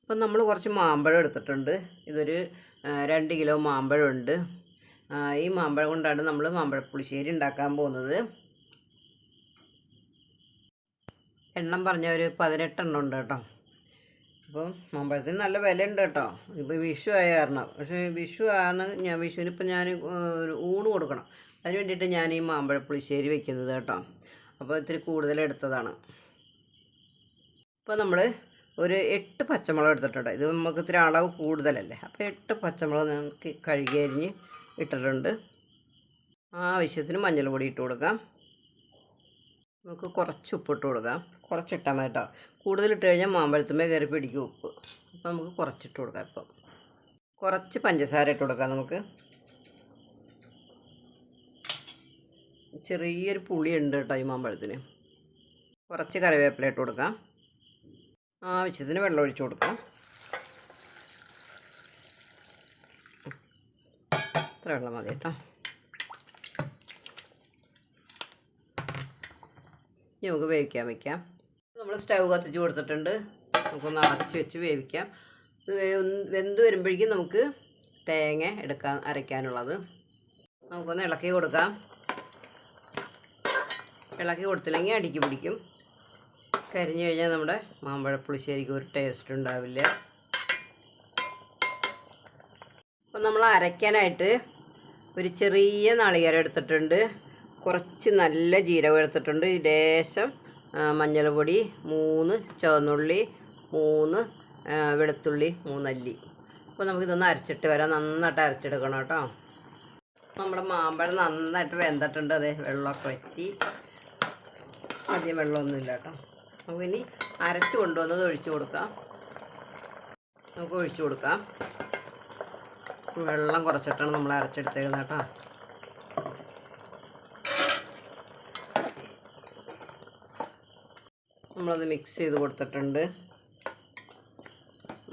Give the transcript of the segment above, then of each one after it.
അപ്പം നമ്മൾ കുറച്ച് മാമ്പഴം എടുത്തിട്ടുണ്ട്. ഇതൊരു 2 കിലോ മാമ്പഴമുണ്ട്. ഈ മാമ്പഴം കൊണ്ടാണ് നമ്മൾ മാമ്പഴപ്പുളിശ്ശേരി ഉണ്ടാക്കാൻ പോകുന്നത്. എണ്ണം പറഞ്ഞ ഒരു 18 എണ്ണം ഉണ്ട് കേട്ടോ. അപ്പം മാമ്പഴത്തിന് നല്ല വിലയുണ്ട് കേട്ടോ. ഇപ്പോൾ വിഷു ആയ കാരണം. പക്ഷേ വിഷു ആണ് വിഷുവിനിപ്പോൾ ഞാൻ ഊണ് കൊടുക്കണം. അതിന് വേണ്ടിയിട്ട് ഞാൻ ഈ മാമ്പഴപ്പുളിശ്ശേരി വെക്കുന്നത് കേട്ടോ. അപ്പോൾ ഇത്തിരി കൂടുതൽ എടുത്തതാണ്. അപ്പോൾ നമ്മൾ ഒരു 8 പച്ചമുളക് എടുത്തിട്ടുണ്ട്. ഇത് നമുക്ക് ഇത്തിരി അളവ് കൂടുതലല്ലേ. അപ്പോൾ 8 പച്ചമുളക് നമുക്ക് കഴുകി അരിഞ്ഞ് ഇട്ടിട്ടുണ്ട്. ആവശ്യത്തിന് മഞ്ഞൾപ്പൊടി ഇട്ട് കൊടുക്കാം. നമുക്ക് കുറച്ച് ഉപ്പിട്ട് കൊടുക്കാം. കുറച്ചിട്ടാൽ മതി കേട്ടോ. കൂടുതലിട്ട് കഴിഞ്ഞാൽ മാമ്പഴത്തുമ്മേ കയറി പിടിക്കും ഉപ്പ്. അപ്പോൾ നമുക്ക് കുറച്ചിട്ട് കൊടുക്കാം. ഇപ്പം കുറച്ച് പഞ്ചസാര ഇട്ട് കൊടുക്കാം. നമുക്ക് ചെറിയൊരു പുളി ഉണ്ട് കേട്ടോ ഈ മാമ്പഴത്തിന്. കുറച്ച് കറിവേപ്പില ഇട്ട് കൊടുക്കാം. ആവശ്യത്തിന് വെള്ളം ഒഴിച്ച് കൊടുക്കാം. ഇത്ര വെള്ളം മതി കേട്ടോ. ഇനി നമുക്ക് വേവിക്കാൻ വയ്ക്കാം. നമ്മൾ സ്റ്റൗ കത്തിച്ച് കൊടുത്തിട്ടുണ്ട്. നമുക്കൊന്ന് അടച്ച് വെച്ച് വേവിക്കാം. വെന്ത് വരുമ്പോഴേക്കും നമുക്ക് തേങ്ങ അരയ്ക്കാനുള്ളത് നമുക്കൊന്ന് ഇളക്കി കൊടുക്കാം. ഇളക്കി കൊടുത്തില്ലെങ്കിൽ അടിക്ക് പിടിക്കും. കരിഞ്ഞു കഴിഞ്ഞാൽ നമ്മുടെ മാമ്പഴപ്പുളിശ്ശേരിക്ക് ഒരു ടേസ്റ്റ് ഉണ്ടാവില്ല. അപ്പം നമ്മൾ അരയ്ക്കാനായിട്ട് ഒരു ചെറിയ നാളികേരം എടുത്തിട്ടുണ്ട്. കുറച്ച് നല്ല ജീരകം എടുത്തിട്ടുണ്ട്. ലേശം മഞ്ഞൾപ്പൊടി, 3 ചുവന്നുള്ളി, 3 വെളുത്തുള്ളി, 3 അല്ലി. അപ്പോൾ നമുക്കിതൊന്ന് അരച്ചിട്ട് വരാം. നന്നായിട്ട് അരച്ചെടുക്കണം കേട്ടോ. നമ്മുടെ മാമ്പഴം നന്നായിട്ട് വെന്തിട്ടുണ്ട്. അതെ, വെള്ളമൊക്കെ വറ്റി. അധികം വെള്ളമൊന്നുമില്ല കേട്ടോ. നമുക്കിനി അരച്ച് കൊണ്ടുവന്നത് ഒഴിച്ചു കൊടുക്കാം. നമുക്ക് ഒഴിച്ചു കൊടുക്കാം. വെള്ളം കുറച്ചിട്ടാണ് നമ്മൾ അരച്ചെടുത്തേക്കുന്നത് കേട്ടോ. നമ്മളത് മിക്സ് ചെയ്ത് കൊടുത്തിട്ടുണ്ട്.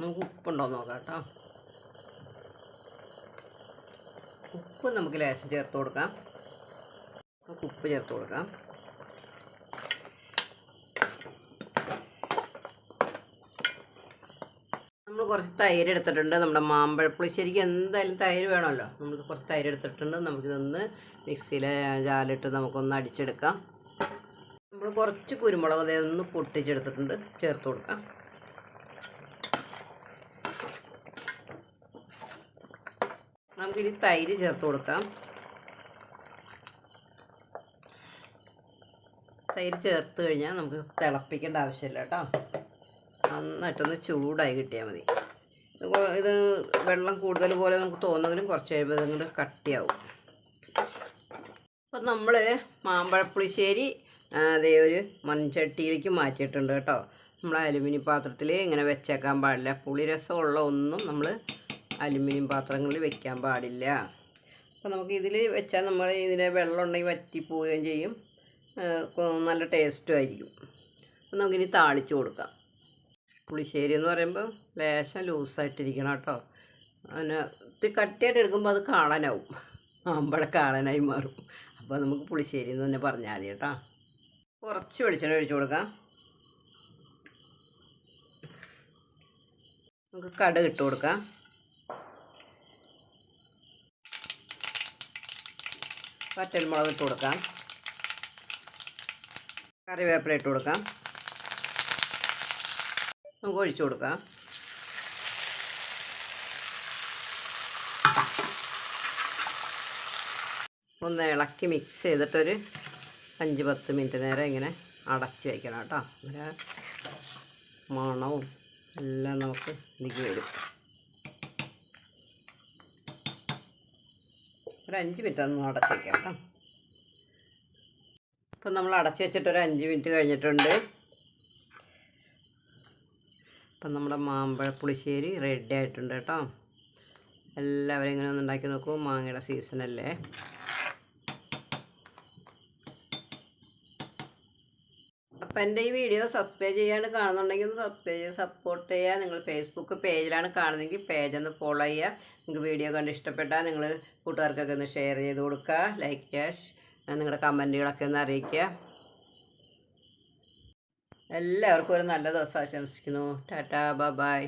നമുക്ക് ഉപ്പുണ്ടോ നോക്കാം കേട്ടോ. ഉപ്പ് നമുക്ക് ലേശം ചേർത്ത് കൊടുക്കാം. നമുക്ക് ഉപ്പ് ചേർത്ത് കൊടുക്കാം. നമ്മൾ കുറച്ച് തൈര് എടുത്തിട്ടുണ്ട്. നമ്മുടെ മാമ്പഴപ്പുളിശ്ശേരിക്ക് എന്തായാലും തൈര് വേണമല്ലോ. നമ്മൾ കുറച്ച് തൈര് എടുത്തിട്ടുണ്ട്. നമുക്കിതൊന്ന് മിക്സിയിലെ ജാലിട്ട് നമുക്കൊന്ന് അടിച്ചെടുക്കാം. നമ്മൾ കുറച്ച് കുരുമുളക് ഒന്ന് പൊട്ടിച്ചെടുത്തിട്ടുണ്ട്. ചേർത്ത് കൊടുക്കാം. നമുക്കിനി തൈര് ചേർത്ത് കൊടുക്കാം. തൈര് ചേർത്ത് കഴിഞ്ഞാൽ നമുക്ക് തിളപ്പിക്കേണ്ട ആവശ്യമില്ല കേട്ടോ. നന്നായിട്ടൊന്ന് ചൂടായി കിട്ടിയാൽ മതി. ഇത് വെള്ളം കൂടുതൽ പോലെ നമുക്ക് തോന്നുമെങ്കിലും കുറച്ച് കഴിയുമ്പോൾ ഇതങ്ങോട്ട് കട്ടിയാവും. അപ്പം നമ്മൾ മാമ്പഴപ്പുളിശ്ശേരി അതേ ഒരു മൺചട്ടിയിലേക്ക് മാറ്റിയിട്ടുണ്ട് കേട്ടോ. നമ്മൾ അലുമിനിയം പാത്രത്തിൽ ഇങ്ങനെ വെച്ചേക്കാൻ പാടില്ല. പുളി രസമുള്ള ഒന്നും നമ്മൾ അലുമിനിയം പാത്രങ്ങളിൽ വെക്കാൻ പാടില്ല. അപ്പോൾ നമുക്ക് ഇതിൽ വെച്ചാൽ നമ്മൾ ഇതിൻ്റെ വെള്ളം ഉണ്ടെങ്കിൽ വറ്റിപ്പോവുകയും ചെയ്യും. നല്ല ടേസ്റ്റും ആയിരിക്കും. അപ്പം നമുക്കിനി താളിച്ച് കൊടുക്കാം. പുളിശ്ശേരി എന്ന് പറയുമ്പോൾ ലേശം ലൂസായിട്ടിരിക്കണം കേട്ടോ. പിന്നെ ഇത് കട്ടിയായിട്ട് എടുക്കുമ്പോൾ അത് കാളനാവും. മാമ്പഴ കാളനായി മാറും. അപ്പോൾ നമുക്ക് പുളിശ്ശേരി എന്ന് തന്നെ പറഞ്ഞാൽ മതി കേട്ടോ. കുറച്ച് വെളിച്ചെണ്ണ ഒഴിച്ച് കൊടുക്കാം. നമുക്ക് കടുക് ഇട്ട് കൊടുക്കാം. വറ്റൽമുളക് ഇട്ട് കൊടുക്കാം. കറിവേപ്പില ഇട്ട് കൊടുക്കാം. നമുക്ക് ഒഴിച്ചു കൊടുക്കാം. ഒന്ന് ഇളക്കി മിക്സ് ചെയ്തിട്ടൊരു 5-10 മിനിറ്റ് നേരം ഇങ്ങനെ അടച്ച് വയ്ക്കണം കേട്ടോ. അങ്ങനെ മണവും എല്ലാം നമുക്ക് ഇതിലേക്ക് വരും. ഒരു 5 മിനിറ്റ് ഒന്ന് അടച്ച് വയ്ക്കാം കേട്ടോ. അപ്പം നമ്മൾ അടച്ച് വെച്ചിട്ടൊരു 5 മിനിറ്റ് കഴിഞ്ഞിട്ടുണ്ട്. അപ്പം നമ്മുടെ മാമ്പഴപ്പുളിശ്ശേരി റെഡി ആയിട്ടുണ്ട് കേട്ടോ. എല്ലാവരും ഇങ്ങനെ ഒന്ന് ഉണ്ടാക്കി നോക്കൂ. മാങ്ങയുടെ സീസണല്ലേ. അപ്പം എൻ്റെ ഈ വീഡിയോ സബ്സ്ക്രൈബ് ചെയ്യാണ്ട് കാണുന്നുണ്ടെങ്കിൽ ഒന്ന് സബ്സ്ക്രൈബ് ചെയ്ത് സപ്പോർട്ട് ചെയ്യുക. നിങ്ങൾ ഫേസ്ബുക്ക് പേജിലാണ് കാണുന്നതെങ്കിൽ പേജൊന്ന് ഫോളോ ചെയ്യുക. നിങ്ങൾക്ക് വീഡിയോ കണ്ട് ഇഷ്ടപ്പെട്ടാൽ നിങ്ങൾ കൂട്ടുകാർക്കൊക്കെ ഒന്ന് ഷെയർ ചെയ്ത് കൊടുക്കുക. ലൈക്ക് ചെയ്യുക. നിങ്ങളുടെ കമൻറ്റുകളൊക്കെ ഒന്ന് അറിയിക്കുക. എല്ലാവർക്കും ഒരു നല്ല ദിവസം ആശംസിക്കുന്നു. ടാറ്റാ, ബൈ.